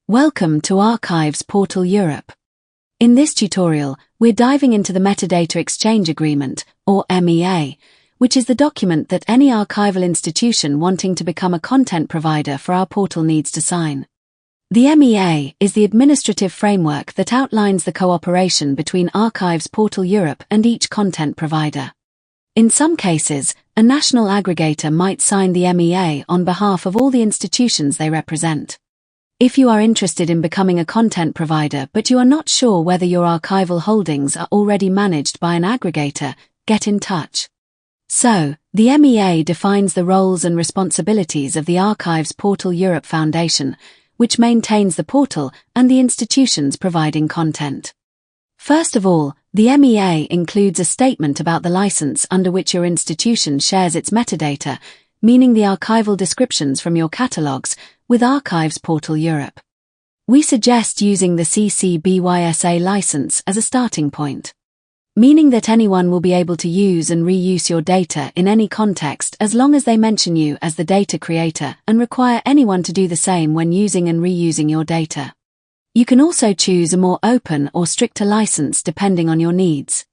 Welcome to Archives Portal Europe. In this tutorial, we're diving into the Metadata Exchange Agreement, or MEA, which is the document that any archival institution wanting to become a content provider for our portal needs to sign. The MEA is the administrative framework that outlines the cooperation between Archives Portal Europe and each content provider. In some cases, a national aggregator might sign the MEA on behalf of all the institutions they represent. If you are interested in becoming a content provider but you are not sure whether your archival holdings are already managed by an aggregator, get in touch. So, the MEA defines the roles and responsibilities of the Archives Portal Europe Foundation, which maintains the portal and the institutions providing content. First of all, the MEA includes a statement about the license under which your institution shares its metadata, meaning the archival descriptions from your catalogues, with Archives Portal Europe. We suggest using the CC BY-SA license as a starting point, meaning that anyone will be able to use and reuse your data in any context as long as they mention you as the data creator and require anyone to do the same when using and reusing your data. You can also choose a more open or stricter license depending on your needs.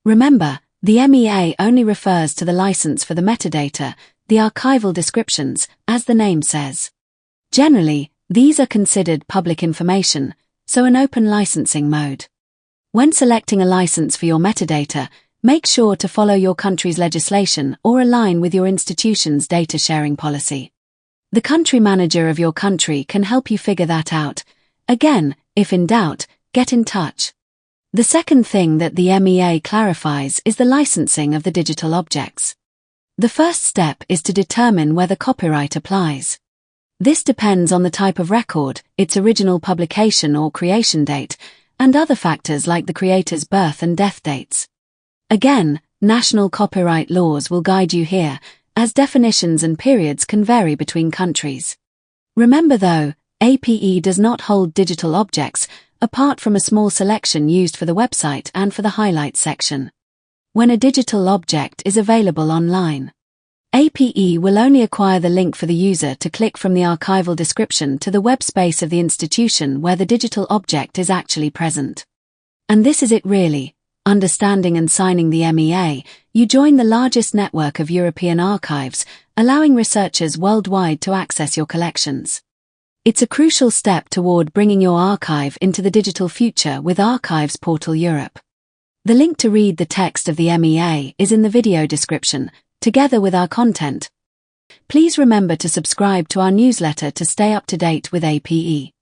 Remember, the MEA only refers to the license for the metadata, the archival descriptions, as the name says. Generally, these are considered public information, so an open licensing mode. When selecting a license for your metadata, make sure to follow your country's legislation or align with your institution's data sharing policy. The country manager of your country can help you figure that out. Again, if in doubt, get in touch. The second thing that the MEA clarifies is the licensing of the digital objects. The first step is to determine whether copyright applies. This depends on the type of record, its original publication or creation date, and other factors like the creator's birth and death dates. Again, national copyright laws will guide you here, as definitions and periods can vary between countries. Remember though, APE does not hold digital objects, apart from a small selection used for the website and for the highlights section. When a digital object is available online, APE will only acquire the link for the user to click from the archival description to the web space of the institution where the digital object is actually present. And this is it really. Understanding and signing the MEA, you join the largest network of European archives, allowing researchers worldwide to access your collections. It's a crucial step toward bringing your archive into the digital future with Archives Portal Europe. The link to read the text of the MEA is in the video description, together with our content. Please remember to subscribe to our newsletter to stay up to date with APE.